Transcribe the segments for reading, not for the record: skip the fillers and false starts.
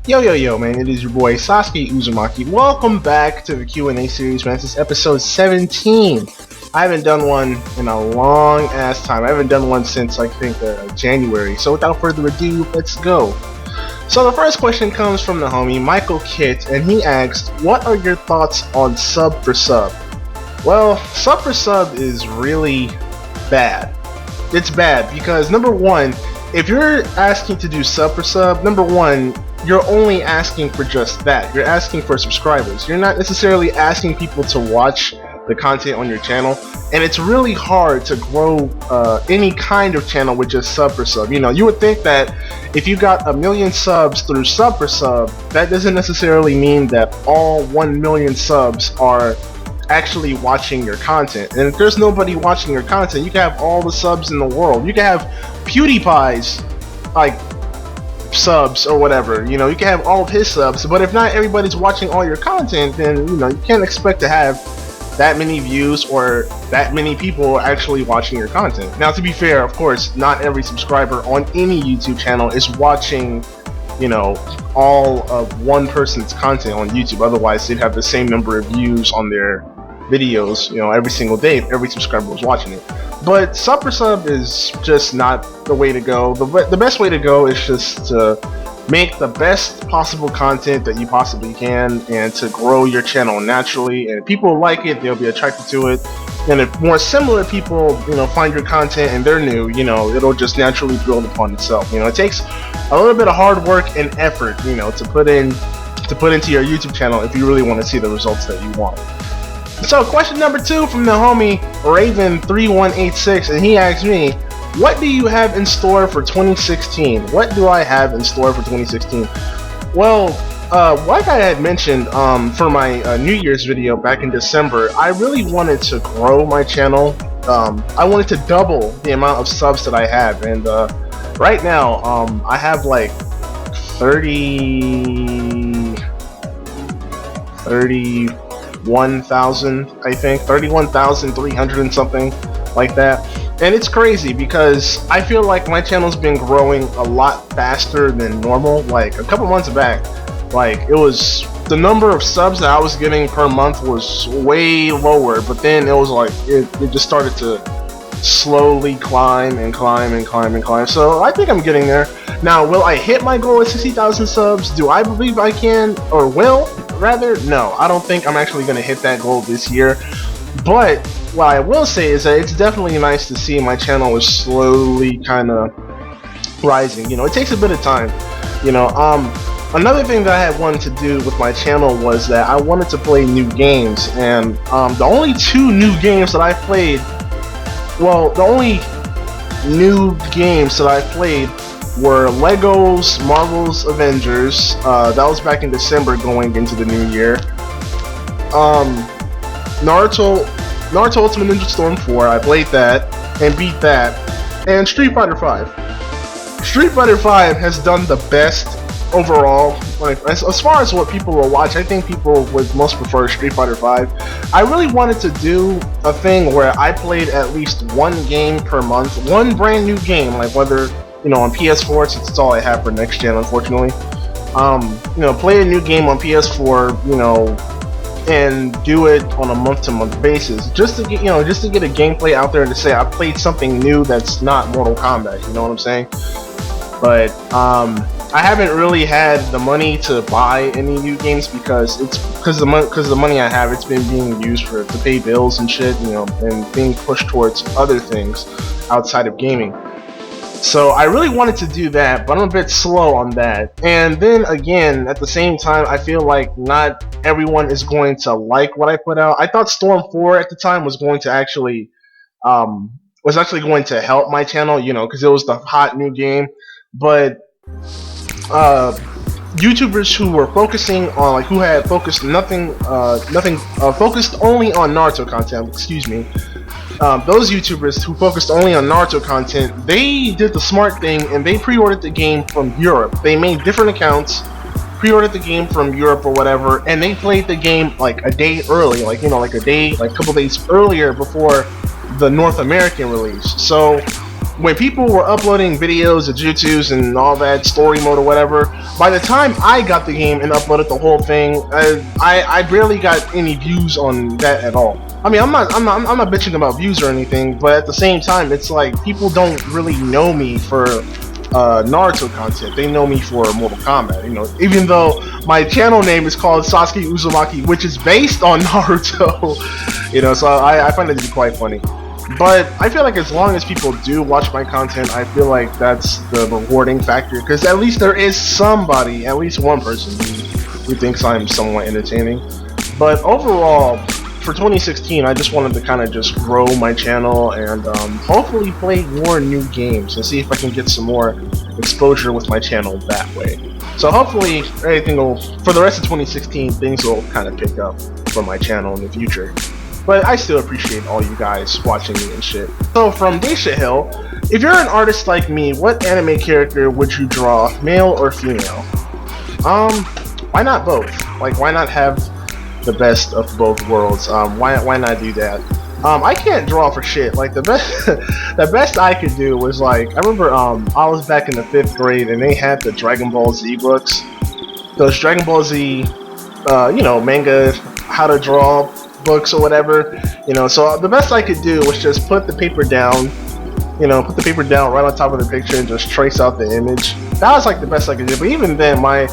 Yo, man, it is your boy SasukeUzumaki. Welcome back to the Q&A series, man. This is episode 17. I haven't done one in a long ass time. I haven't done one since, I think, January. So without further ado, let's go. So the first question comes from the homie, Michael Kitt, and he asked, what are your thoughts on Sub4Sub? Well, Sub4Sub is really bad. It's bad because, number one, if you're asking to do Sub4Sub, number one, you're only asking for just that. You're asking for subscribers. You're not necessarily asking people to watch the content on your channel, and it's really hard to grow any kind of channel with just Sub4Sub. You know, you would think that if you got 1 million subs through Sub4Sub, that doesn't necessarily mean that all 1 million subs are actually watching your content. And if there's nobody watching your content, you can have all the subs in the world. You can have PewDiePie's like subs or whatever, you know, you can have all of his subs, but if not everybody's watching all your content, then you know you can't expect to have that many views or that many people actually watching your content. Now, to be fair, of course, not every subscriber on any YouTube channel is watching, you know, all of one person's content on YouTube. Otherwise they'd have the same number of views on their videos, you know, every single day if every subscriber was watching it. But Sub4Sub is just not the way to go. The best way to go is just to make the best possible content that you possibly can and to grow your channel naturally, and if people like it, they'll be attracted to it, and if more similar people, you know, find your content and they're new, you know, it'll just naturally build upon itself. You know, it takes a little bit of hard work and effort, you know, to put into your YouTube channel if you really want to see the results that you want. So question number 2 from the homie Raven3186, and he asked me, what do you have in store for 2016? What do I have in store for 2016? Well, like I had mentioned for my New Year's video back in December, I really wanted to grow my channel. I wanted to double the amount of subs that I have, and right now I have like 31,000, I think, 31,300 and something like that. And it's crazy because I feel like my channel's been growing a lot faster than normal. Like a couple months back, like it was, the number of subs that I was getting per month was way lower, but then it was like it just started to slowly climb and climb and climb and climb. So I think I'm getting there. Now, will I hit my goal of 60,000 subs? Do I believe I can, or will? Rather, no, I don't think I'm actually going to hit that goal this year. But what I will say is that it's definitely nice to see my channel is slowly kind of rising. You know, it takes a bit of time. You know, another thing that I had wanted to do with my channel was that I wanted to play new games, and the only 2 new games that I played, well, the only new games that I played were Lego's Marvel's Avengers, that was back in December going into the new year. Naruto Ultimate Ninja Storm 4, I played that and beat that, and Street Fighter 5. Street Fighter 5 has done the best overall. Like, as far as what people will watch, I think people would most prefer Street Fighter 5. I really wanted to do a thing where I played at least one game per month, one brand new game, like whether, you know, on PS4, since it's all I have for next gen, unfortunately. You know, play a new game on PS4, you know, and do it on a month-to-month basis, just to get, you know, just to get a gameplay out there and to say I played something new that's not Mortal Kombat. You know what I'm saying? But I haven't really had the money to buy any new games because the money I have, it's been being used to pay bills and shit, you know, and being pushed towards other things outside of gaming. So I really wanted to do that, but I'm a bit slow on that. And then again, at the same time, I feel like not everyone is going to like what I put out. I thought Storm 4 at the time was going to actually going to help my channel, you know, because it was the hot new game. But YouTubers who were focusing on, like, who had focused focused only on Naruto content, excuse me. Those YouTubers who focused only on Naruto content, they did the smart thing and they pre-ordered the game from Europe. They made different accounts, pre-ordered the game from Europe or whatever, and they played the game like a day early, like, you know, like a couple days earlier before the North American release. So when people were uploading videos of jutsus and all that story mode or whatever, by the time I got the game and uploaded the whole thing, I barely got any views on that at all. I mean, I'm not bitching about views or anything, but at the same time, it's like people don't really know me for Naruto content. They know me for Mortal Kombat, you know, even though my channel name is called SasukeUzumaki, which is based on Naruto, you know, so I find it to be quite funny. But I feel like as long as people do watch my content, I feel like that's the rewarding factor, because at least there is somebody, at least one person who thinks I'm somewhat entertaining. But overall, for 2016, I just wanted to kind of just grow my channel and hopefully play more new games and see if I can get some more exposure with my channel that way. So hopefully everything will, for the rest of 2016, things will kind of pick up for my channel in the future. But I still appreciate all you guys watching me and shit. So from Daisha Hill, if you're an artist like me, what anime character would you draw, male or female? Why not both? Like, why not have the best of both worlds? Why not do that? I can't draw for shit. Like the best I could do was like, I remember I was back in the 5th grade and they had the Dragon Ball Z books. Those Dragon Ball Z, you know, manga, how to draw books or whatever, you know. So the best I could do was just put the paper down, you know, put the paper down right on top of the picture and just trace out the image. That was like the best I could do. But even then, my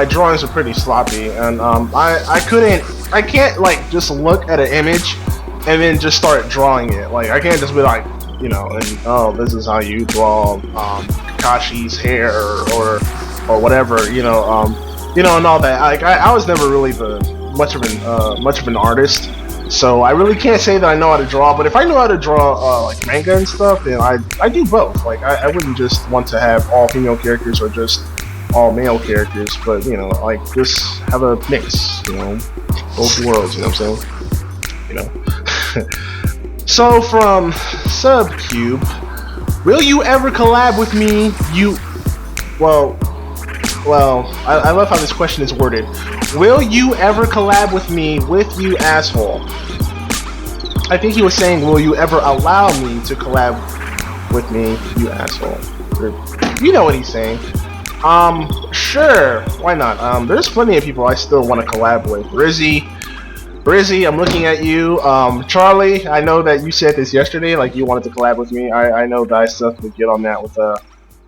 drawings were pretty sloppy, and I can't like just look at an image and then just start drawing it. Like I can't just be like, you know, and oh, this is how you draw Kakashi's hair or whatever, you know, and all that. Like I was never really much of an artist, so I really can't say that I know how to draw. But if I know how to draw like manga and stuff, then I do both. Like I wouldn't just want to have all female characters or just all male characters, but you know, like just have a mix, you know, both worlds, you know what I'm saying, you know. So from SubCube, will you ever collab with me? Well, I love how this question is worded. Will you ever collab with me, with you asshole? I think he was saying, will you ever allow me to collab with me, you asshole? You know what he's saying. Sure, why not? There's plenty of people I still want to collab with. Rizzy, I'm looking at you. Charlie, I know that you said this yesterday, like you wanted to collab with me. I know that I still have to get on that with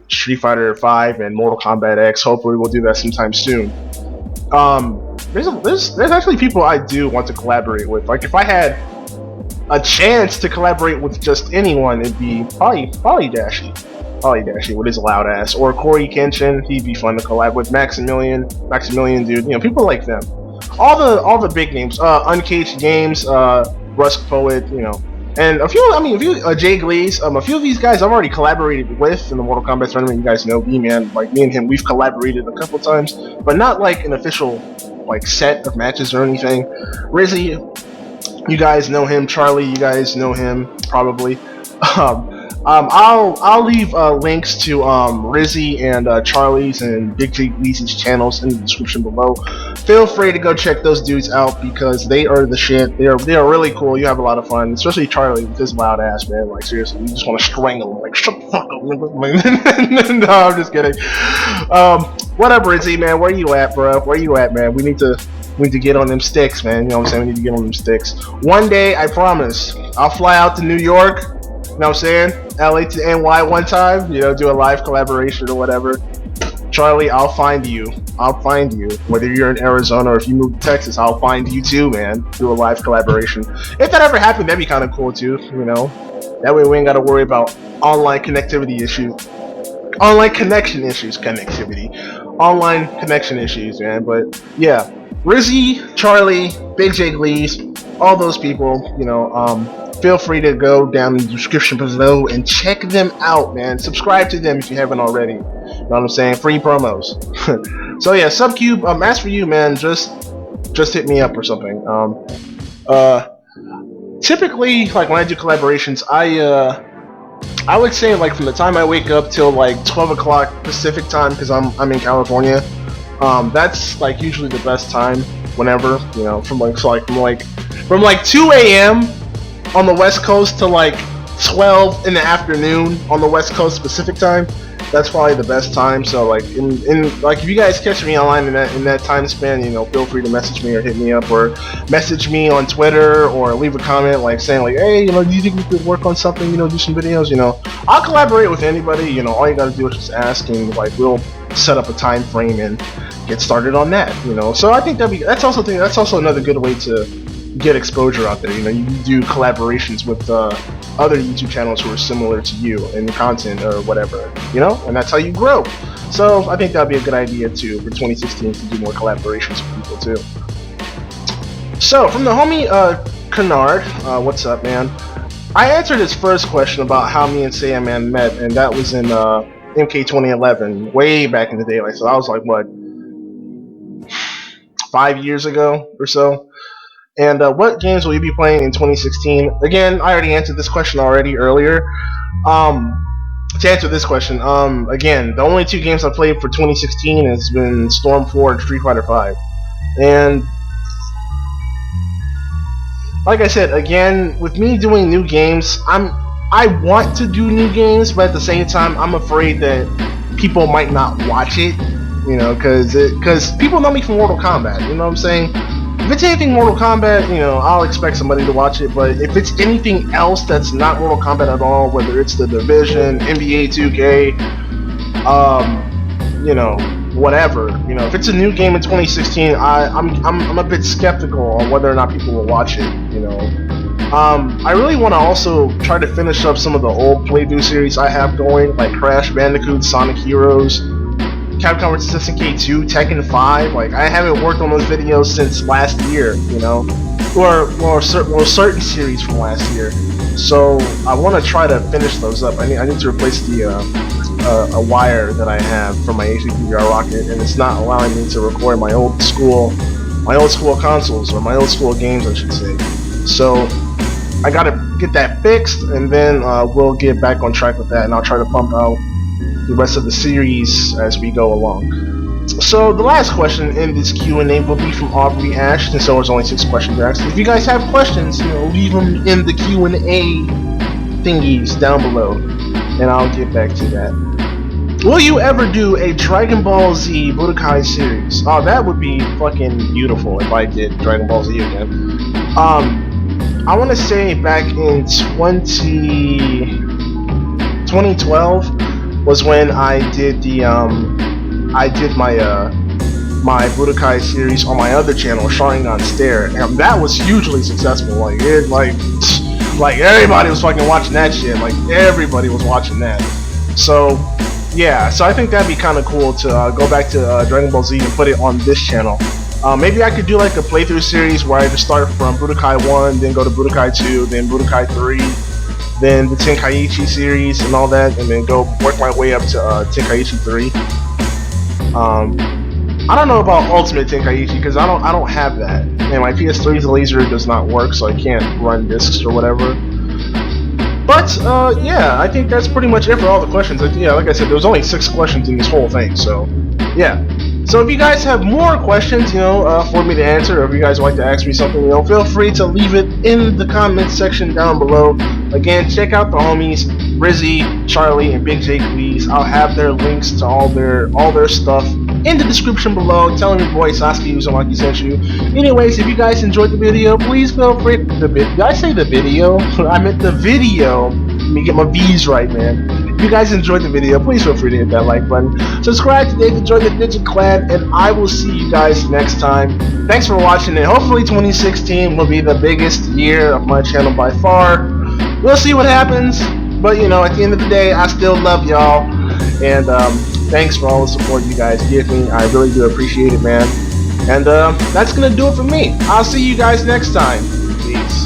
Street Fighter 5 and Mortal Kombat X. Hopefully we'll do that sometime soon. There's actually people I do want to collaborate with. Like if I had a chance to collaborate with just anyone, it'd be probably Dashi with his loud ass, or Corey Kenshin. He'd be fun to collab with. Maximilian, dude. You know, people like them. All the big names. Uncaged Games, Rusk Poet. You know, and a few. Jay Gleez. A few of these guys I've already collaborated with in the Mortal Kombat tournament. You guys know me, man. Like me and him, we've collaborated a couple times, but not like an official like set of matches or anything. Rizzy, you guys know him. Charlie, you guys know him probably. I'll leave links to Rizzy and Charlie's and Big J Gleez's channels in the description below. Feel free to go check those dudes out because they are the shit. They are really cool. You have a lot of fun, especially Charlie with his loud ass, man. Like seriously, you just want to strangle him. Like shut the fuck up, nigga. No, I'm just kidding. Whatever, Rizzy, man. Where you at, bro? Where you at, man? We need to get on them sticks, man. You know what I'm saying? We need to get on them sticks. One day, I promise, I'll fly out to New York. You know what I'm saying? LA to NY one time, you know, do a live collaboration or whatever. Charlie, I'll find you. Whether you're in Arizona or if you move to Texas, I'll find you too, man. Do a live collaboration. If that ever happened, that'd be kind of cool too, you know. That way we ain't got to worry about online connectivity issues. Online connection issues, man. But yeah, Rizzy, Charlie, Big J Gleez, all those people, you know, feel free to go down in the description below and check them out, man. Subscribe to them if you haven't already. You know what I'm saying? Free promos. So yeah, SubCube, as for you, man, just hit me up or something. Typically, like when I do collaborations, I would say like from the time I wake up till like 12 o'clock Pacific time, because I'm in California. That's like usually the best time. Whenever, you know, from like 2 a.m. on the West Coast to like 12 in the afternoon on the West Coast Pacific time. That's probably the best time. So like like if you guys catch me online in that time span, you know, feel free to message me or hit me up or message me on Twitter or leave a comment like saying like, hey, you know, do you think we could work on something, you know, do some videos, you know. I'll collaborate with anybody, you know, all you gotta do is just ask and like we'll set up a time frame and get started on that, you know. So I think that's also another good way to get exposure out there. You know, you do collaborations with other YouTube channels who are similar to you in content or whatever, you know, and that's how you grow. So I think that'd be a good idea too for 2016 to do more collaborations with people too. So from the homie Kennard, what's up, man? I answered his first question about how me and Saiyaman met, and that was in MK 2011, way back in the day. Like, so I was like, what, 5 years ago or so. And what games will you be playing in 2016? Again, I already answered this question earlier. To answer this question, again, the only 2 games I played for 2016 has been Storm 4 and Street Fighter 5. And like I said, again, with me doing new games, I want to do new games, but at the same time, I'm afraid that people might not watch it, you know, because people know me from Mortal Kombat, you know what I'm saying? If it's anything Mortal Kombat, you know, I'll expect somebody to watch it, but if it's anything else that's not Mortal Kombat at all, whether it's The Division, NBA 2K, you know, whatever, you know, if it's a new game in 2016, I'm a bit skeptical on whether or not people will watch it, you know. I really want to also try to finish up some of the old playthrough series I have going, like Crash Bandicoot, Sonic Heroes, Capcom vs. SNK 2, Tekken 5. Like, I haven't worked on those videos since last year, you know, or certain series from last year. So I want to try to finish those up. I need to replace the a wire that I have from my HDVR rocket, and it's not allowing me to record my old school consoles, or my old school games, I should say. So I gotta get that fixed, and then we'll get back on track with that, and I'll try to pump out the rest of the series as we go along. So the last question in this Q&A will be from Aubrey Ash, since there was only 6 questions asked. If you guys have questions, you know, leave them in the Q&A thingies down below, and I'll get back to that. Will you ever do a Dragon Ball Z Budokai series? Oh, that would be fucking beautiful if I did Dragon Ball Z again. I want to say back in 2012 was when I did my Budokai series on my other channel, Sharingan Stare, and that was hugely successful. Like everybody was fucking watching that shit. Like everybody was watching that. So yeah, so I think that'd be kind of cool to go back to Dragon Ball Z and put it on this channel. Maybe I could do like a playthrough series where I just start from Budokai 1, then go to Budokai 2, then Budokai 3, then the Tenkaichi series and all that, and then go work my way up to Tenkaichi 3. I don't know about Ultimate Tenkaichi because I don't have that, and my PS3's laser does not work, so I can't run discs or whatever. But yeah, I think that's pretty much it for all the questions. Yeah, like I said, there was only 6 questions in this whole thing, so yeah. So if you guys have more questions, you know, for me to answer, or if you guys would like to ask me something, you know, feel free to leave it in the comments section down below. Again, check out the homies Rizzy, Charlie, and Big J Gleez. I'll have their links to all their stuff in the description below. Tell your boy SasukeUzumaki sent you. Anyways, if you guys enjoyed the video, please feel free. Did I say the video? I meant the video. Let me get my V's right, man. If you guys enjoyed the video, please feel free to hit that like button. Subscribe today to join the Ninja Clan, and I will see you guys next time. Thanks for watching, and hopefully 2016 will be the biggest year of my channel by far. We'll see what happens, but you know, at the end of the day, I still love y'all, and thanks for all the support you guys give me. I really do appreciate it, man. And that's gonna do it for me. I'll see you guys next time. Peace.